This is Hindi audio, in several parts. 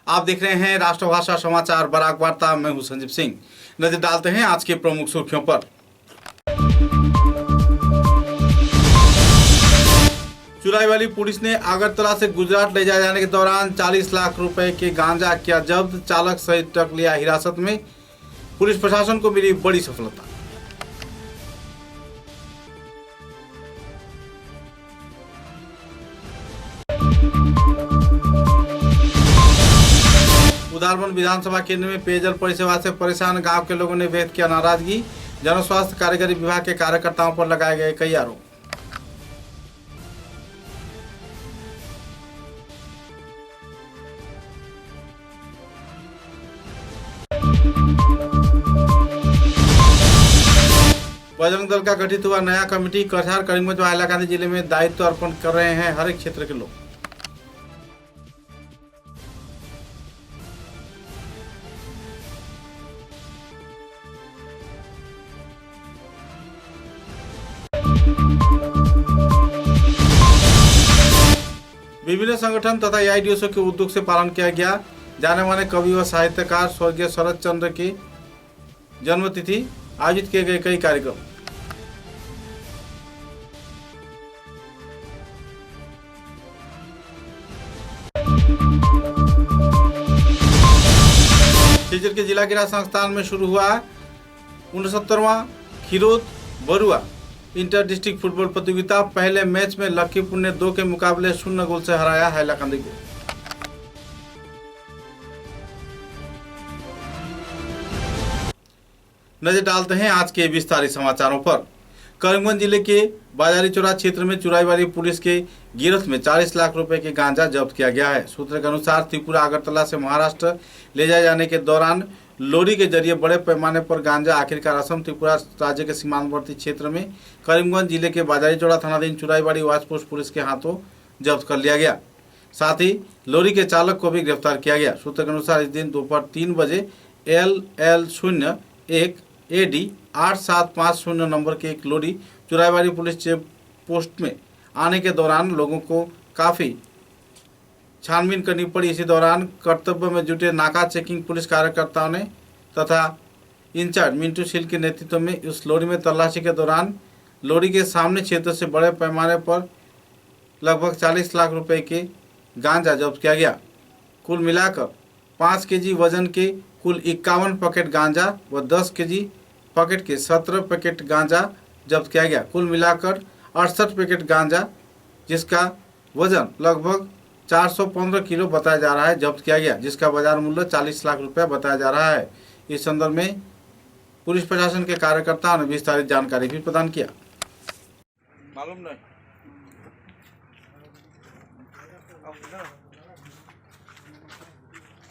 आप देख रहे हैं राष्ट्रभाषा समाचार बराक वार्ता। मैं हूं संजीव सिंह। नजर डालते हैं आज के प्रमुख सुर्खियों पर। चुराई वाली पुलिस ने अगरतला से गुजरात ले जाए जाने के दौरान 40 लाख रुपए के गांजा किया जब्त। चालक सहित ट्रक लिया हिरासत में। पुलिस प्रशासन को मिली बड़ी सफलता। उदारबन विधानसभा केंद्र में पेयजल परिसेवा से परेशान गांव के लोगों ने व्यक्त किया नाराजगी। जन स्वास्थ्य कार्यकारी विभाग के कार्यकर्ताओं पर लगाए गए कई आरोप। बजरंग दल का गठित हुआ नया कमेटी। कटिहार, करीमगंज व हैलाकांदी जिले में दायित्व अर्पण कर रहे हैं हर एक क्षेत्र के लोग। विभिन्न संगठन तथा एआईडीएसओ के उद्योग से पालन किया गया। जाने माने कवि व साहित्यकार स्वर्गीय शरद चंद्र की जन्मतिथि आयोजित किए गए कई कार्यक्रम। सिलचर के जिला क्रीड़ा संस्थान में शुरू हुआ 69वां खीरोद बरुआ इंटर डिस्ट्रिक्ट फुटबॉल प्रतियोगिता। पहले मैच में लखीमपुर ने 2 के मुकाबले 0 गोल से हराया हैलाकांदी को। नजर डालते हैं आज के विस्तारित समाचारों पर। करीमगंज जिले के बाजारी चौरा क्षेत्र में चुराई वाली पुलिस के गिरफ्त में 40 लाख रुपए के गांजा जब्त किया गया है। सूत्र के अनुसार त्रिपुरा अगरतला से महाराष्ट्र ले जाए जाने के दौरान लॉरी के जरिए बड़े पैमाने पर गांजा आखिरकार असम त्रिपुरा राज्य के सीमांतवर्ती क्षेत्र में करीमगंज जिले के बाजारी चौरा थानाधीन चुराईबाड़ी वाच पोस्ट पुलिस के हाथों जब्त कर लिया गया। साथ ही लॉरी के चालक को भी गिरफ्तार किया गया। सूत्र के अनुसार इस दिन दोपहर 3 बजे LL01 AD 8750 नंबर के एक लॉरी चुराईबाड़ी पुलिस चेक पोस्ट में आने के दौरान लोगों को काफ़ी छानबीन करनी पड़ी। इसी दौरान कर्तव्य में जुटे नाका चेकिंग पुलिस कार्यकर्ताओं ने तथा इंचार्ज मिंटू सिल के नेतृत्व में उस लॉरी में तलाशी के दौरान लॉरी के सामने क्षेत्र से बड़े पैमाने पर लगभग 40 लाख रुपए के गांजा जब्त किया गया। कुल मिलाकर 5 केजी वजन के कुल 51 पैकेट गांजा व 10 केजी पैकेट के 17 पैकेट गांजा जब्त किया गया। कुल मिलाकर 68 पैकेट गांजा जिसका वजन लगभग 415 किलो बताया जा रहा है जब्त किया गया, जिसका बाजार मूल्य 40 लाख रुपया बताया जा रहा है। इस संदर्भ में पुलिस प्रशासन के कार्यकर्ताओं ने विस्तारित जानकारी भी प्रदान किया। मालूम नहीं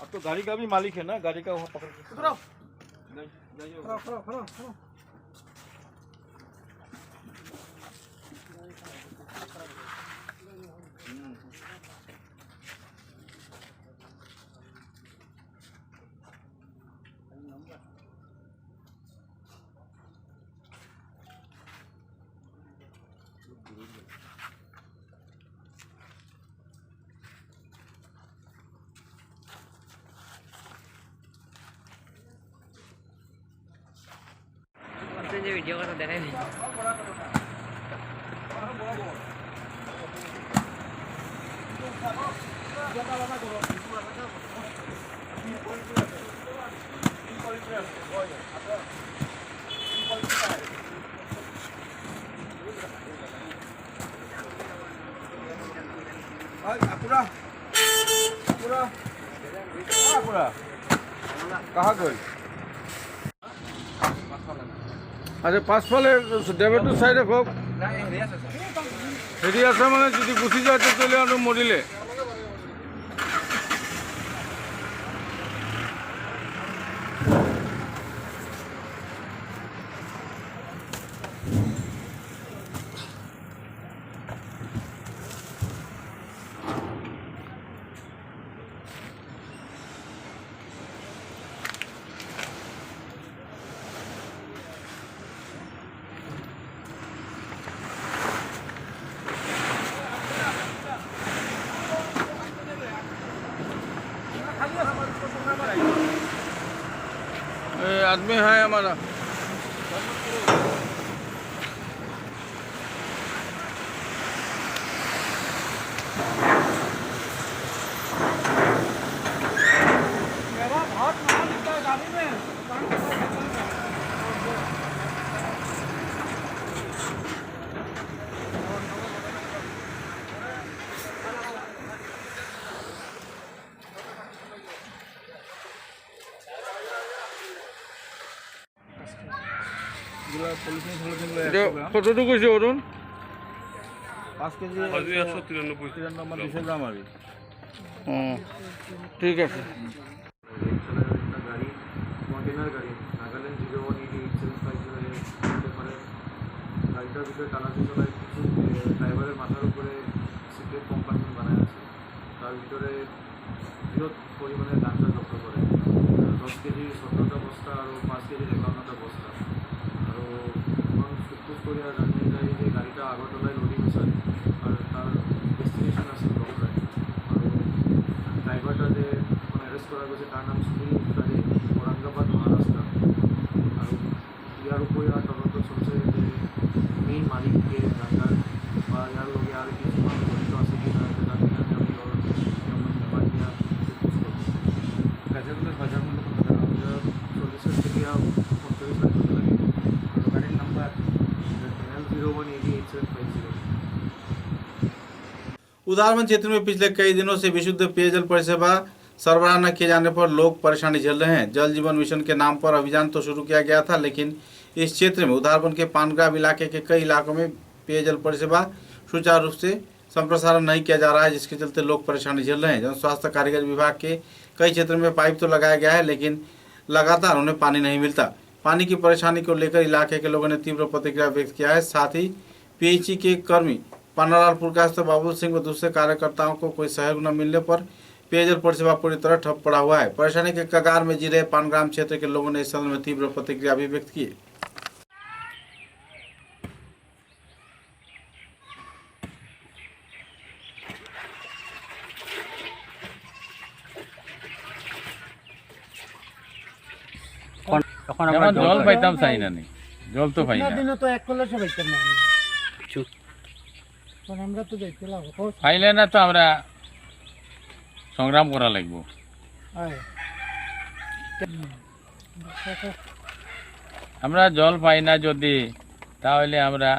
अब तो गाड़ी का भी मालिक है ना, गाड़ी का वहाँ पकड़ के वीडियो का दे रहे हैं। कहाँ गई? আরে পাঁচফলে ডেবেটু সাইডে হোক হেরি আছে মানে যদি গুছি যায় চলে আনো মরিলে ये आदमी है हमारा। এটা কতটুকু হয়েছে অরুণ? 5 কেজি 93 দিছে দাম আর ও ঠিক আছে। একটা গাড়ি কন্টেনার গাড়ি নাগাল্যান্ড 01808750 করে গাড়িটার ভিতরে টানাতে চলায় কিছু ড্রাইভারের মাথার উপরে সিক্রেট কম্পার্টমেন্ট বানায় আছে, তার ভিতরে বৃহৎ পরিমাণে গাঁজা জব্দ করে 10 কেজি 17টা বস্তা আর 5 কেজি 51টা বস্তা। আৰু এখন ফুটফুট করে জানিয়ে যায় যে গাড়িটা আগরতলায় লোডিং আছে আর তার ডেস্টিনেশন আছে বগুড়ায়। আৰু ড্রাইভারটা যে অ্যারেস্ট করা গেছে তার নাম সুনীল মুখার্জি, ঔরঙ্গাবাদ মহারাষ্ট্র। আর ইয়ার উপরে আর তদন্ত চলছে যে মেইন মালিককে গাঙ্গার বা ইয়ার লগে আর কিছু মানুষ জড়িত আছে কি না এটা জানি না। আমি ওর বাড়িয়া গাজাগুলোর বাজার মূল্য কত টাকা? 40 থেকে 45 লাখ টাকা লাগে। গাড়ির নাম্বার L01808750। उदारबंद क्षेत्र में पिछले कई दिनों से विशुद्ध पेयजल परिसेवा सरबराह न किए जाने पर लोग परेशानी झेल रहे हैं। जल जीवन मिशन के नाम पर अभियान तो शुरू किया गया था, लेकिन इस क्षेत्र में उदारबंद के पानग्राम इलाके के कई इलाकों में पेयजल परिसेवा सुचारू रूप से संप्रसारण नहीं किया जा रहा है, जिसके चलते लोग परेशानी झेल रहे हैं। जन स्वास्थ्य कारीगर विभाग के कई क्षेत्रों में पाइप तो लगाया गया है, लेकिन लगातार उन्हें पानी नहीं मिलता। पानी की परेशानी को लेकर इलाके के लोगों ने तीव्र प्रतिक्रिया व्यक्त किया है। साथ ही पीएचई के कर्मी पन्नालाल पुरकास्त बाबुल सिंह व दूसरे कार्यकर्ताओं को कोई सहयोग न मिलने पर पेयजल परिसेवा पूरी तरह ठप पड़ा हुआ है। परेशानी के कगार में जी रहे पानग्राम क्षेत्र के लोगों ने इस संदर्भ में तीव्र प्रतिक्रिया भी व्यक्त की। এখন জল পাইতাম চাই না নি, জল তো পাই না। দিনে তো এক কলসে পাইতাম না আমি। আমরা তো যাইতে লাগবো। পাইলে না তো আমরা সংগ্রাম করা লাগবো। আমরা জল পাই না যদি, তাহলে আমরা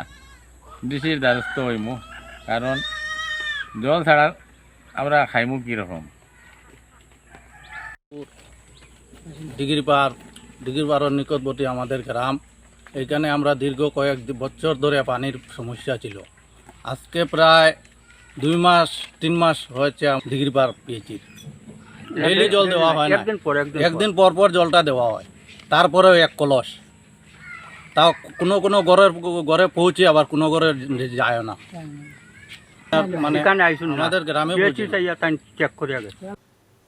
ডিসির দ্বারস্থ হইমু, কারণ জল ছাড়া আমরা খাইমু কীরকম। ডিগ্রিপাড়ার নিকটবর্তী আমাদের গ্রাম, এখানে আমরা দীর্ঘ কয়েক বছর ধরে পানির সমস্যা ছিল। আজকে প্রায় 2 মাস 3 মাস হয়েছে ডিগ্রিপাড় পেয়েছি। ডেইলি জল দেওয়া হয় না, একদিন পর পর জলটা দেওয়া হয়, তারপরেও এক কলস। তাও কোনো কোনো ঘরে পৌঁছে, আবার কোনো ঘরে যায় না। মানে আমাদের গ্রামে চেক করে গেছে।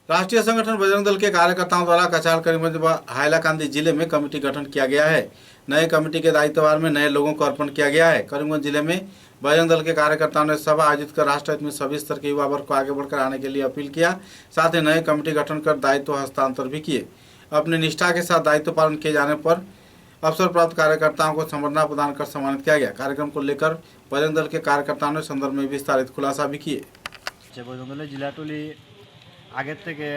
राष्ट्रीय संगठन बजरंग दल के कार्यकर्ताओं द्वारा कचाल करीमगंज व हाइलाकांदी जिले में कमेटी गठन किया गया है। नए कमेटी के दायित्वभार में नए लोगों को अर्पण किया गया है। करीमगंज जिले में बजरंग दल के कार्यकर्ताओं ने सभा आयोजित कर राष्ट्रहित में सभी स्तर के युवा वर्ग को आगे बढ़कर आने के लिए अपील किया। साथ ही नए कमेटी गठन कर दायित्व हस्तांतर भी किए। अपनी निष्ठा के साथ दायित्व पालन किए जाने पर अवसर प्राप्त कार्यकर्ताओं को संबर्धना प्रदान कर सम्मानित किया गया। कार्यक्रम को लेकर बजरंग दल के कार्यकर्ताओं ने संदर्भ में विस्तारित खुलासा भी किए। বজরং দলের জিলাটলি আগের থেকে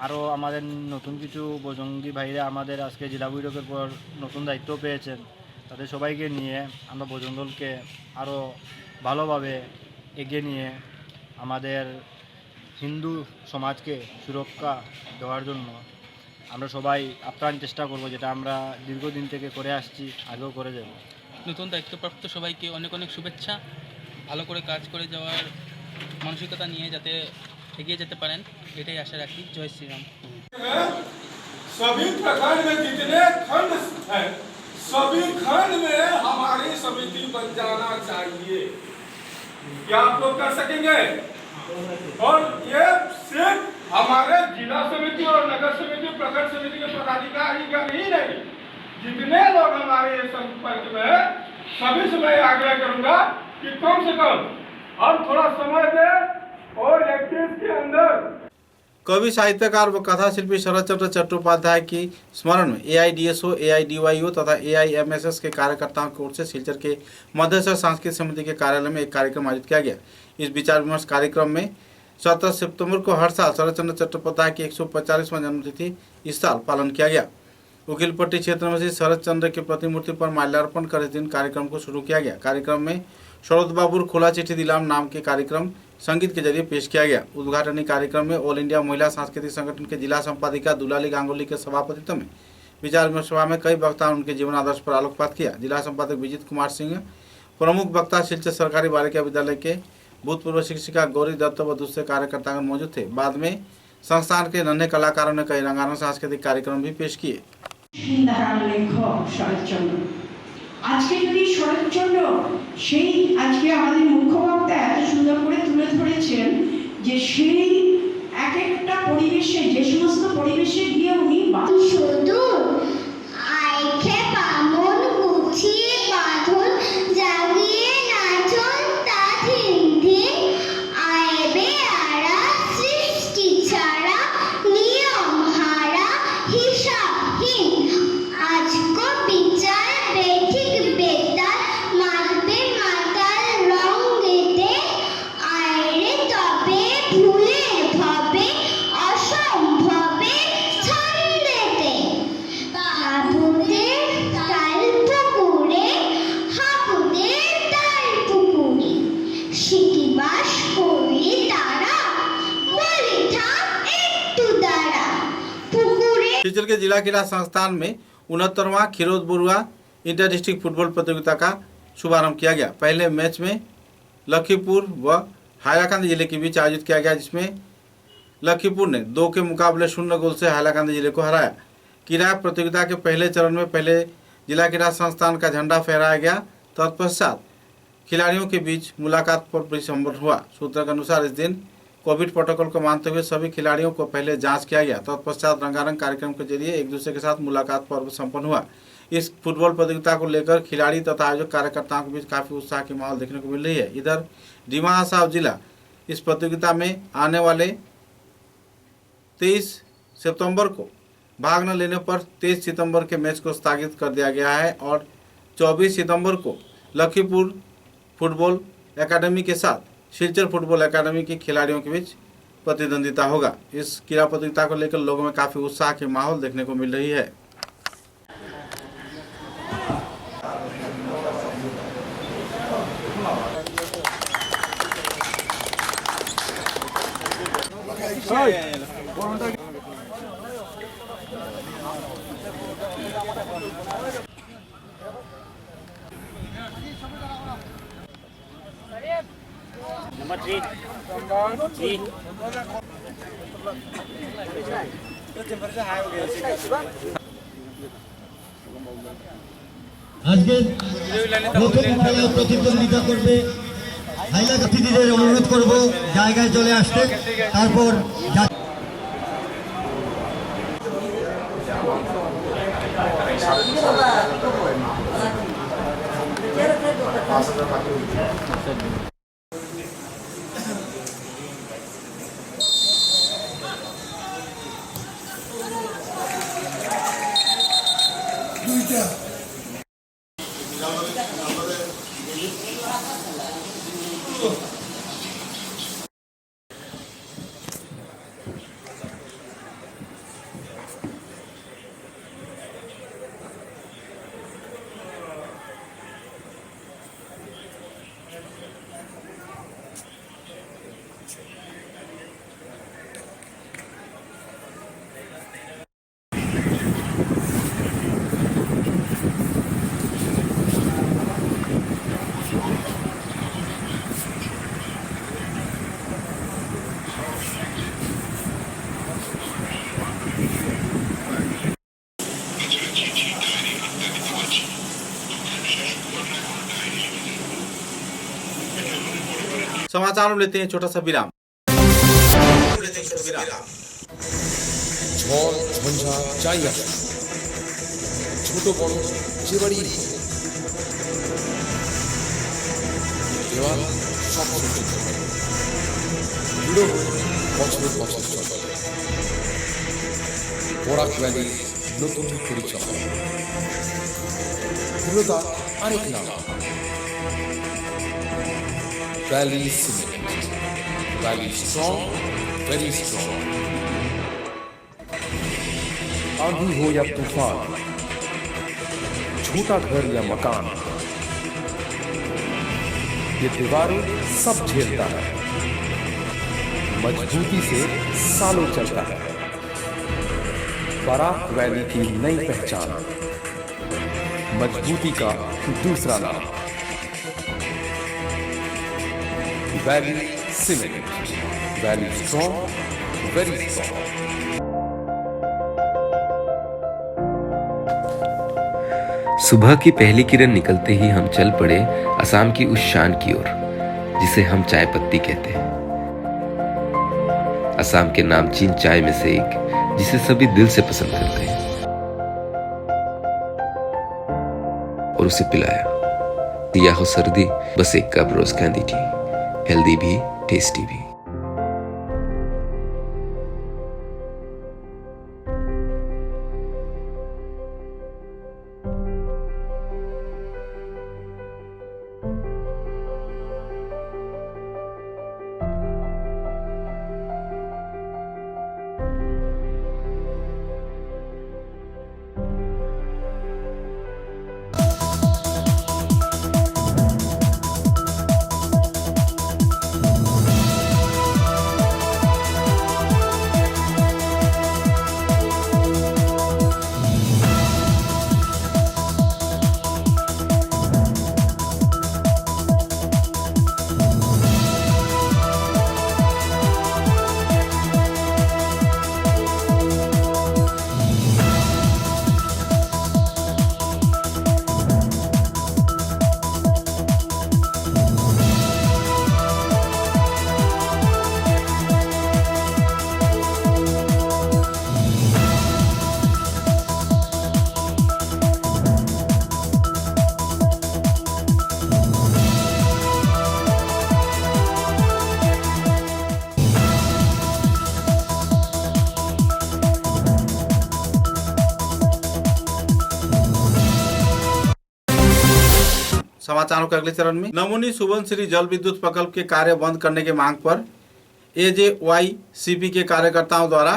আরও আমাদের নতুন কিছু বজরঙ্গী ভাইরা আমাদের আজকে জেলা বৈঠকের পর নতুন দায়িত্ব পেয়েছেন। তাদের সবাইকে নিয়ে আমরা বজরং দলকে আরও ভালোভাবে এগিয়ে নিয়ে আমাদের হিন্দু সমাজকে সুরক্ষা দেওয়ার জন্য আমরা সবাই আপ্রাণ চেষ্টা করব, যেটা আমরা দীর্ঘদিন থেকে করে আসছি, আগেও করে যাব। নতুন দায়িত্বপ্রাপ্ত সবাইকে অনেক অনেক শুভেচ্ছা। ভালো করে কাজ করে যাওয়ার মানসিকতা নিয়ে যাতে এগিয়ে যেতে পারেন, এটাই আশা রাখি। জয় শ্রীরাম। सभी प्रखंड में जितने खंड हैं, सभी खंड में हमारी समिति बन जाना चाहिए। क्या आप लोग कर सकेंगे? और ये सिर्फ हमारे जिला समिति और नगर समिति, प्रखंड समिति के पदाधिकारी का ही नहीं, जितने लोग हमारे संपर्क में हैं, सभी से मैं आग्रह करूंगा कि कम से कम हम थोड़ा समय दें और 21 के अंदर कवि साहित्यकार व कथा शिल्पी शरद चंद्र चट्टोपाध्याय की स्मरण में AIDSO, AIDYO तथा AIMSS के कार्यकर्ताओं की ओर से सिलचर के मध्यस्थ सांस्कृतिक समिति के कार्यालय में एक कार्यक्रम आयोजित किया गया। इस विचार विमर्श कार्यक्रम में 17 सितंबर को हर साल शरद चंद्र चट्टोपाध्याय की 145वां जन्मतिथि इस साल पालन किया गया। उकिलपट्टी क्षेत्र में से शरद चंद्र की प्रतिमूर्ति पर माल्यार्पण कर इस दिन कार्यक्रम को शुरू किया गया। कार्यक्रम में शरद बाबूर खोला चिट्ठी दिलाम नाम के कार्यक्रम संगीत के जरिए पेश किया गया। उद्घाटनी कार्यक्रम में ऑल इंडिया महिला सांस्कृतिक संगठन के जिला संपादिका दुलाली गांगुली के सभापतित्व में विचार विमर्श सभा में कई वक्ताओं ने उनके जीवन आदर्श पर आलोकपात किया। जिला संपादक विजित कुमार सिंह, प्रमुख वक्ता सिलचर सरकारी बालिका विद्यालय के भूतपूर्व शिक्षिका गौरी दत्त व दूसरे कार्यकर्ता मौजूद थे। बाद में संस्थान के नन्हे कलाकारों ने कई रंगारंग सांस्कृतिक कार्यक्रम भी पेश किए। लेखक शरदचंद्र আজকে যদি শরৎচন্দ্র সেই আজকে আমাদের মুখ্য বক্তা এত সুন্দর করে তুলে ধরেছেন যে সেই এক একটা পরিবেশে যে সমস্ত পরিবেশে গিয়ে উনি শুধু আইখে বামন গুছিয়ে বাঁধন জাগিয়ে নাচন তা দিন দিন আইবে আরা সৃষ্টি ছাড়া নিয়ম হারা হিসাবহীন আজকো বিচার বেঠিক বেতার মারবে মাতাল রঙেতে আইরে তবে ভুলে ভাবে অসম্ভবে ছন্দেতে হাবুদের তাল পুকুরে হাবুদের তাল পুকুরে শিকিবাস করি তারা বলি থাক একটু দাঁড়া পুকুরে सिलचर के जिला क्रीड़ा संस्थान में 69वां खिरोज बरुआ इंटर डिस्ट्रिक्ट फुटबॉल प्रतियोगिता का शुभारंभ किया गया। पहले मैच में लखीमपुर व हाईलाकांदी जिले के बीच आयोजित किया गया, जिसमें लखीमपुर ने 2 के मुकाबले 0 गोल से हाईलाकांदी जिले को हराया। क्रीड़ा प्रतियोगिता के पहले चरण में पहले जिला क्रीड़ा संस्थान का झंडा फहराया गया। तत्पश्चात खिलाड़ियों के बीच मुलाकात पर भी संपन्न हुआ। सूत्रों के अनुसार इस दिन कोविड प्रोटोकॉल को मानते हुए सभी खिलाड़ियों को पहले जांच किया गया। तत्पश्चात रंगारंग कार्यक्रम के जरिए एक दूसरे के साथ मुलाकात पर्व संपन्न हुआ। इस फुटबॉल प्रतियोगिता को लेकर खिलाड़ी तथा आयोजक कार्यकर्ताओं के बीच काफी उत्साह की माहौल देखने को मिल रही है। इधर डिमा हसाव जिला इस प्रतियोगिता में आने वाले 23 सितंबर को भाग न लेने पर 23 सितंबर के मैच को स्थगित कर दिया गया है और 24 सितंबर को लखीमपुर फुटबॉल एकेडमी के साथ सिलचर फुटबॉल एकेडमी के खिलाड़ियों के बीच प्रतिद्वंदिता होगा। इस क्रीड़ा प्रतियोगिता को लेकर लोगों में काफी उत्साह की माहौल देखने को मिल रही है। আজকে প্রথম খেলায় প্রতিদ্বন্দ্বিতা করবে হাইলাকান্দিদের অনুরোধ করব জায়গায় চলে আসতে। তারপর समाचार में लेते हैं छोटा सा विराम। ঝড় ঝঞ্ঝা চাই আসে, ছোট বড় যে বাড়ি দেওয়াল সব সহ্য করে দৃঢ় বছর বছর চলে। বরাক ভ্যালির নতুন পরিচয়। দৃঢ়তা আরেক নাম, valley cement. Valley strong, very strong. आंधी हो या तूफान, छोटा घर या मकान, ये दीवारें सब झेलता है, मजबूती से सालों चलता है। बराक वैली की नई पहचान, मजबूती का दूसरा नाम, valley cement. Valley strong, very strong. सुबह की पहली किरण निकलते ही हम चल पड़े असम की उस शान की ओर जिसे हम चाय पत्ती कहते हैं। असम के नामचीन चाय में से एक जिसे सभी दिल से पसंद करते हैं, और उसे पिलाया। या हो सर्दी, बस एक कप रोज कैंडी टी, हेल्दी भी टेस्टी भी। समाचारों के अगले चरण में नमूनी सुबनसिरी जल विद्युत प्रकल्प के कार्य बंद करने की मांग पर AJYCP के कार्यकर्ताओं द्वारा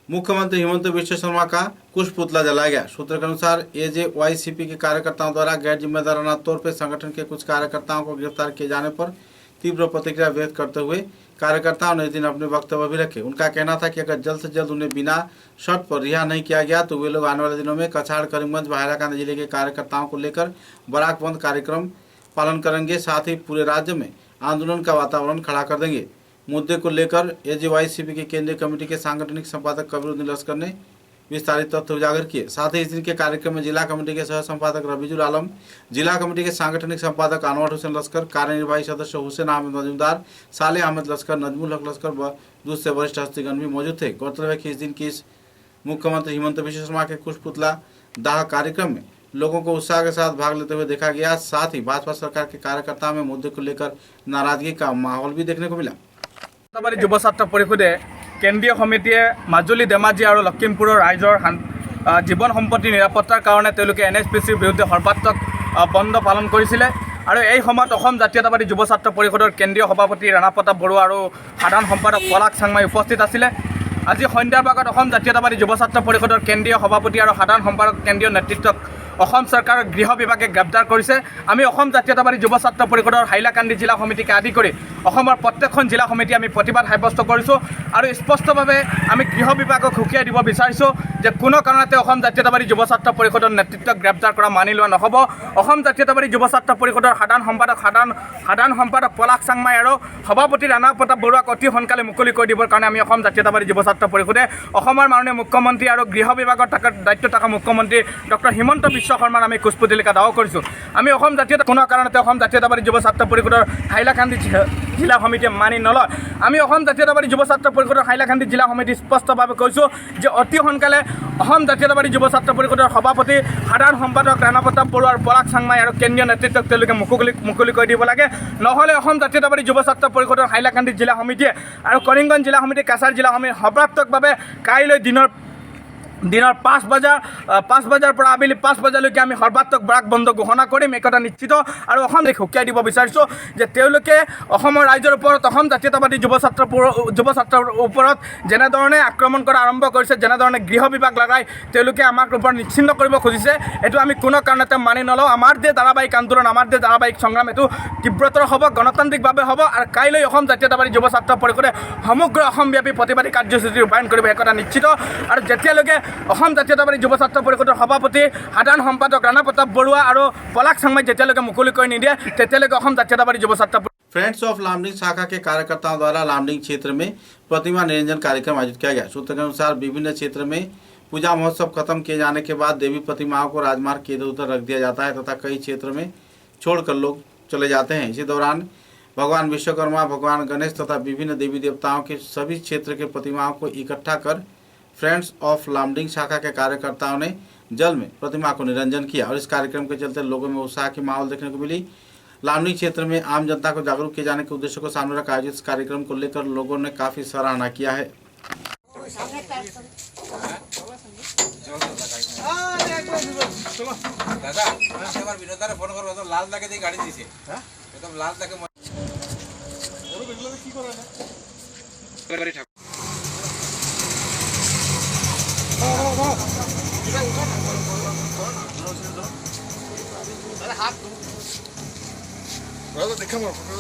मुख्यमंत्री हिमंत बिश्व शर्मा का कुश पुतला जलाया गया। सूत्र के अनुसार AJYCP के कार्यकर्ताओं द्वारा गैर जिम्मेदाराना तौर पर संगठन के कुछ कार्यकर्ताओं को गिरफ्तार किए जाने पर तीव्र प्रतिक्रिया व्यक्त करते हुए कार्यकर्ताओं ने इस दिन अपने वक्तव्य भी रखे। उनका कहना था कि अगर जल्द से जल्द उन्हें बिना शर्त पर रिहा नहीं किया गया तो वे लोग आने वाले दिनों में कछाड़, करीमगंज व हैदराबाद जिले के कार्यकर्ताओं को लेकर बराक बंद कार्यक्रम पालन करेंगे, साथ ही पूरे राज्य में आंदोलन का वातावरण खड़ा कर देंगे। मुद्दे को लेकर AJYCP के केंद्रीय कमेटी के सांगठनिक संपादक कबीरुद्दीन लश्कर ने विस्तारित तथ्य उजागर किए। साथ ही इस दिन के कार्यक्रम में जिला कमेटी के सह संपादक रबीजुल आलम, जिला कमेटी के सांगठनिक संपादक अनवर हुसैन लश्कर, कार्यनिर्वाही सदस्य हुसैन अहमद मजूमदार, सालेह अहमद लश्कर, नजमुल हक लश्कर व दूसरे वरिष्ठ हस्तीगण भी मौजूद थे। गौरतलब है कि इस दिन की इस मुख्यमंत्री हिमंत बिश्व शर्मा के कुश पुतला दाह कार्यक्रम में लोगों को उत्साह के साथ भाग लेते हुए देखा गया। साथ ही भाजपा सरकार के कार्यकर्ताओं में मुद्दे को लेकर नाराजगी का माहौल भी देखने को मिला। যুৱ ছাত্ৰ পৰিষদে কেন্দ্ৰীয় সমিতিয়ে মাজুলী, ধেমাজি আৰু লখিমপুৰৰ ৰাইজৰ জীৱন সম্পত্তি নিৰাপত্তাৰ কাৰণে তেওঁলোকে NHPCৰ বিৰুদ্ধে সৰ্বাত্মক বন্ধ পালন কৰিছিলে। আৰু এই সময়ত অসম জাতীয়তাবাদী যুৱ ছাত্ৰ পৰিষদৰ কেন্দ্ৰীয় সভাপতি ৰাণা প্ৰতাপ বৰুৱা আৰু সাধাৰণ সম্পাদক পলাশ চাংমাই উপস্থিত আছিলে। আজি সন্ধ্যাৰ ভাগত অসম জাতীয়তাবাদী যুৱ ছাত্ৰ পৰিষদৰ কেন্দ্ৰীয় সভাপতি আৰু সাধাৰণ সম্পাদক কেন্দ্ৰীয় নেতৃত্বক অসম চৰকাৰৰ গৃহ বিভাগে গ্ৰেপ্তাৰ কৰিছে। আমি অসম জাতীয়তাবাদী যুৱ ছাত্ৰ পৰিষদৰ হাইলাকান্দি জিলা সমিতিকে আদি কৰি অসমৰ প্ৰত্যেকখন জিলা সমিতি আমি প্ৰতিবাদ সাব্যস্ত কৰিছোঁ আৰু স্পষ্টভাৱে আমি গৃহ বিভাগক সুকিয়াই দিব বিচাৰিছোঁ যে কোনো কাৰণতে অসম জাতীয়তাবাদী যুৱ ছাত্ৰ পৰিষদৰ নেতৃত্বক গ্ৰেপ্তাৰ কৰা মানি লোৱা নহ'ব। অসম জাতীয়তাবাদী যুৱ ছাত্ৰ পৰিষদৰ সাধাৰণ সম্পাদক পলাশ চাংমাই আৰু সভাপতি ৰাণা প্ৰতাপ বৰুৱাক অতি সোনকালে মুকলি কৰি দিবৰ কাৰণে আমি অসম জাতীয়তাবাদী যুৱ ছাত্ৰ পৰিষদে অসমৰ মাননীয় মুখ্যমন্ত্ৰী আৰু গৃহ বিভাগৰ দায়িত্ব থকা মুখ্যমন্ত্ৰী ডক্টৰ হিমন্ত বিশ্ব শৰ্মাৰ আমি কুচপুতলিকা দাও কৰিছোঁ। আমি অসম কোনো কাৰণতে অসম জাতীয়তাবাদী যুৱ ছাত্ৰ পৰিষদৰ হাইলাকান্দি জিলা সমিতিয়ে মানি নলয়। আমি অসম জাতীয়তাবাদী যুৱ ছাত্ৰ পৰিষদৰ হাইলাকান্দি জিলা সমিতি স্পষ্টভাৱে কৈছোঁ যে অতি সোনকালে অসম জাতীয়তাবাদী যুৱ ছাত্ৰ পৰিষদৰ সভাপতি, সাধাৰণ সম্পাদক ৰাণা প্ৰতাপ বৰুৱা আৰু পলাশ চাংমাই আৰু কেন্দ্ৰীয় নেতৃত্বক তেওঁলোকে মুকলি কৰি দিব লাগে। নহ'লে অসম জাতীয়তাবাদী যুৱ ছাত্ৰ পৰিষদৰ হাইলাকান্দি জিলা সমিতিয়ে আৰু কৰিমগঞ্জ জিলা সমিতি, কাছাৰ জিলা সমিতি সৰ্বাত্মকভাৱে কাইলৈ দিনৰ দিনৰ 5 বজাৰ পৰা আবেলি 5 বজালৈকে আমি সৰ্বাত্মক ব্ৰাক বন্ধ ঘোষণা কৰিম, একথা নিশ্চিত। আৰু অসম সুকিয়াই দিব বিচাৰিছোঁ যে তেওঁলোকে অসমৰ ৰাইজৰ ওপৰত, অসম জাতীয়তাবাদী যুৱ ছাত্ৰৰ ওপৰত যেনেধৰণে আক্ৰমণ কৰা আৰম্ভ কৰিছে, যেনেধৰণে গৃহ বিভাগ লগাই তেওঁলোকে আমাক ওপৰত নিশ্চিন্ন কৰিব খুজিছে, এইটো আমি কোনো কাৰণতে মানি নলওঁ। আমাৰ যে ধাৰাবাহিক আন্দোলন, আমাৰ যে ধাৰাবাহিক সংগ্ৰাম, এইটো তীব্ৰতৰ হ'ব, গণতান্ত্ৰিকভাৱে হ'ব। আৰু কাইলৈ অসম জাতীয়তাবাদী যুৱ ছাত্ৰ পৰিষদে সমগ্ৰ অসমব্যাপী প্ৰতিবাদী কাৰ্যসূচী ৰূপায়ণ কৰিব, একথা নিশ্চিত। আৰু যেতিয়ালৈকে অসম জাতীয়তাবাদী যুৱ ছাত্ৰ পৰিষদৰ সভাপতি সাধাৰণ সম্পাদক ৰাণা প্ৰতাপ বৰুৱা আৰু পলাশ চাংমাই যেতিয়ালৈকে মুকলি কৰি নিদিয়ে, তেতিয়ালৈকে অসম জাতীয়তাবাদী যুৱ ছাত্ৰ फ्रेंड्स ऑफ लामडिंग शाखा के कार्यकर्ताओं द्वारा लामडिंग क्षेत्र में प्रतिमा निरंजन कार्यक्रम आयोजित किया गया। सूत्र के अनुसार विभिन्न क्षेत्र में पूजा महोत्सव खत्म किए जाने के बाद देवी प्रतिमाओं को राजमार्ग के इधर उधर रख दिया जाता है तथा कई क्षेत्र में छोड़कर लोग चले जाते हैं। इसी दौरान भगवान विश्वकर्मा, भगवान गणेश तथा विभिन्न देवी देवताओं के सभी क्षेत्र के प्रतिमाओं को इकट्ठा कर फ्रेंड्स ऑफ लामडिंग शाखा के कार्यकर्ताओं ने जल में प्रतिमा को निरंजन किया और इस कार्यक्रम के चलते लोगों में उत्साह की माहौल देखने को मिली। लामडिंग क्षेत्र में आम जनता को जागरूक किए जाने के उद्देश्य को सामने रख आयोजित इस कार्यक्रम को लेकर लोगों ने काफी सराहना किया है।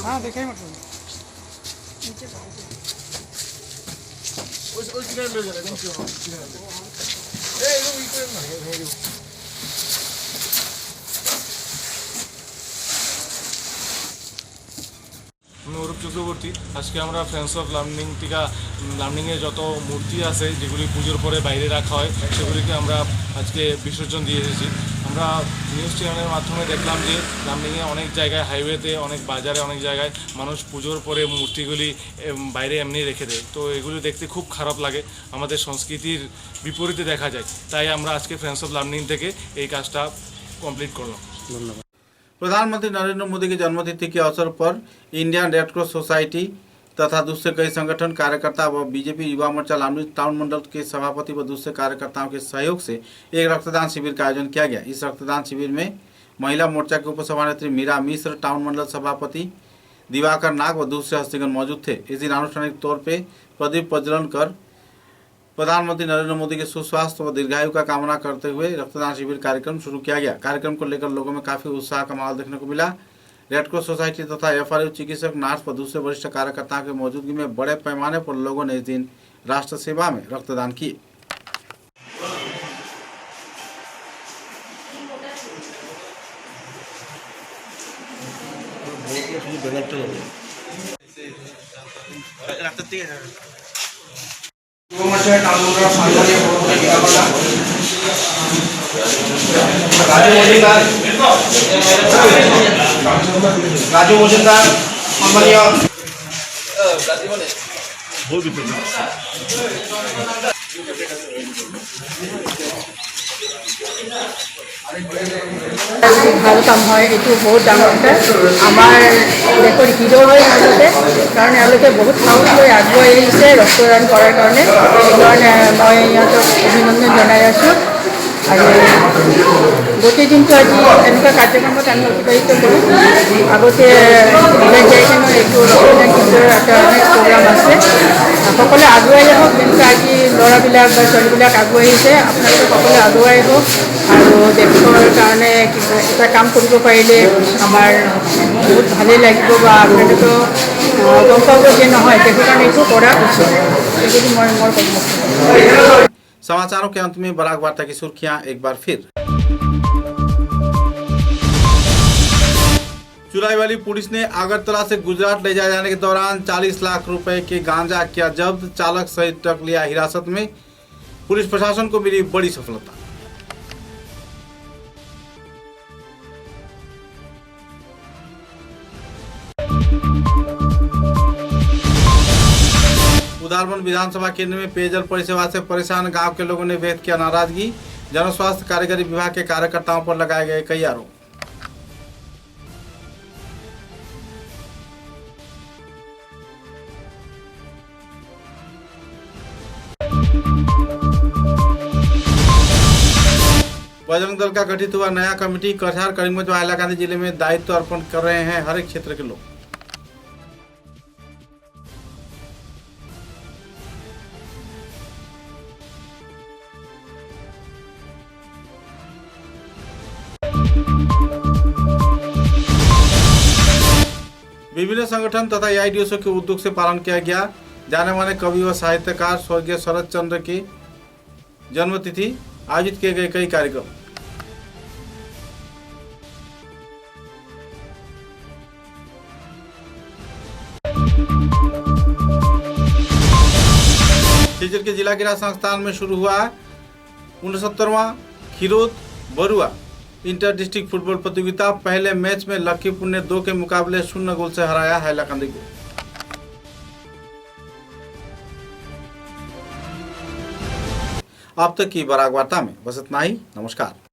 हाँ देखाई मत আমি অরূপ চক্রবর্তী। আজকে আমরা ফ্রেন্ডস অফ লার্নিং টিকা লার্নিংয়ে যত মূর্তি আছে যেগুলি পুজোর পরে বাইরে রাখা হয় সেগুলিকে আমরা আজকে বিসর্জন দিয়ে এসেছি। আমরা নিউজ চ্যানেলের মাধ্যমে দেখলাম যে লার্নিংয়ে অনেক জায়গায়, হাইওয়েতে, অনেক বাজারে, অনেক জায়গায় মানুষ পুজোর পরে মূর্তিগুলি বাইরে এমনি রেখে দেয়। তো এগুলি দেখতে খুব খারাপ লাগে, আমাদের সংস্কৃতির বিপরীতে দেখা যায়। তাই আমরা আজকে ফ্রেন্ডস অফ লার্নিং থেকে এই কাজটা কমপ্লিট করলাম। ধন্যবাদ। प्रधानमंत्री नरेंद्र मोदी के जन्मतिथि के अवसर पर इंडियन रेड क्रॉस सोसाइटी तथा दूसरे कई संगठन, कार्यकर्ता व बीजेपी युवा मोर्चा लामडिंग टाउन मंडल के सभापति व दूसरे कार्यकर्ताओं के सहयोग से एक रक्तदान शिविर का आयोजन किया गया। इस रक्तदान शिविर में महिला मोर्चा के उपसभानेत्री मीरा मिश्र, टाउन मंडल सभापति दिवाकर नाग व दूसरे हस्तीगण मौजूद थे। इस दिन आनुष्ठानिक तौर पर प्रदीप प्रज्वलन कर प्रधानमंत्री नरेंद्र मोदी के सुस्वास्थ्य व दीर्घायु का कामना करते हुए रक्तदान शिविर कार्यक्रम शुरू किया गया। कार्यक्रम को लेकर लोगों में काफी उत्साह का माहौल देखने को मिला। रेड क्रॉस सोसाइटी तथा FRU चिकित्सक, नर्स व दूसरे वरिष्ठ कार्यकर्ताओं की मौजूदगी में बड़े पैमाने पर लोगों ने इस दिन राष्ट्र सेवा में रक्तदान किए। राजू मजुमदार सम्मानीय ভাল কাম হয়, এইটো বহুত ডাঙৰ কথা। আমাৰ দেশৰ হিৰো হয় আচলতে, কাৰণ এওঁলোকে বহুত সাহস লৈ আগুৱাই আহিছে ৰক্তদান কৰাৰ কাৰণে। সেইকাৰণে মই ইহঁতক অভিনন্দন জনাই আছোঁ। আৰু গোটেই দিনটো আজি এনেকুৱা কাৰ্যক্ৰমত আমি অতিবাহিত কৰোঁ। আগতে ইভেণ্টাইজেশ্যনৰ এইটো ৰক্তদান শিবিৰৰ এটা অনেক প্ৰগ্ৰাম আছে। সকলোৱে আগুৱাই আহক, যেনেকৈ আজি ল'ৰাবিলাক বা ছোৱালীবিলাক আগুৱাই আহিছে, আপোনালোকে সকলোৱে আগুৱাই আহক আৰু দেশৰ কাৰণে কিবা কাম কৰিব পাৰিলে আমাৰ বহুত ভালেই লাগিব বা আপোনালোকেও গম পাব যে নহয় দেশৰ কাৰণে এইটো কৰা উচিত। সেইটোকে মই মোৰ কৰ্ম। समाचारों के अंत में बराक वार्ता की सुर्खियां एक बार फिर। चुराईवाली पुलिस ने अगरतला से गुजरात ले जाए जाने के दौरान 40 लाख रुपए के गांजा किया जब्त। चालक सहित ट्रक लिया हिरासत में। पुलिस प्रशासन को मिली बड़ी सफलता। उदारबन विधानसभा केंद्र में पेयजल परिसेवा से परेशान गांव के लोगों ने व्यक्त किया नाराजगी। जनस्वास्थ्य कारीगरी विभाग के कार्यकर्ताओं पर लगाए गए कई आरोप। बजरंग दल का गठित हुआ नया कमेटी कटिहार, करीमगंज व हैलाकांदी जिले में दायित्व अर्पण कर रहे हैं हर एक क्षेत्र के लोग। विभिन्न संगठन तथा एआईडीएसओ के उद्योग से पालन किया गया। जाने माने कवि व साहित्यकार स्वर्गीय शरद चंद्र की जन्मतिथि आयोजित किए गए कई कार्यक्रम। सिलचर के जिला क्रीड़ा संस्थान में शुरू हुआ 69वां खीरोद बरुआ इंटर डिस्ट्रिक्ट फुटबॉल प्रतियोगिता। पहले मैच में लखीमपुर ने 2 के मुकाबले 0 गोल से हराया हैलाकांदी को। अब तक की बराक वार्ता में बस इतना ही। नमस्कार।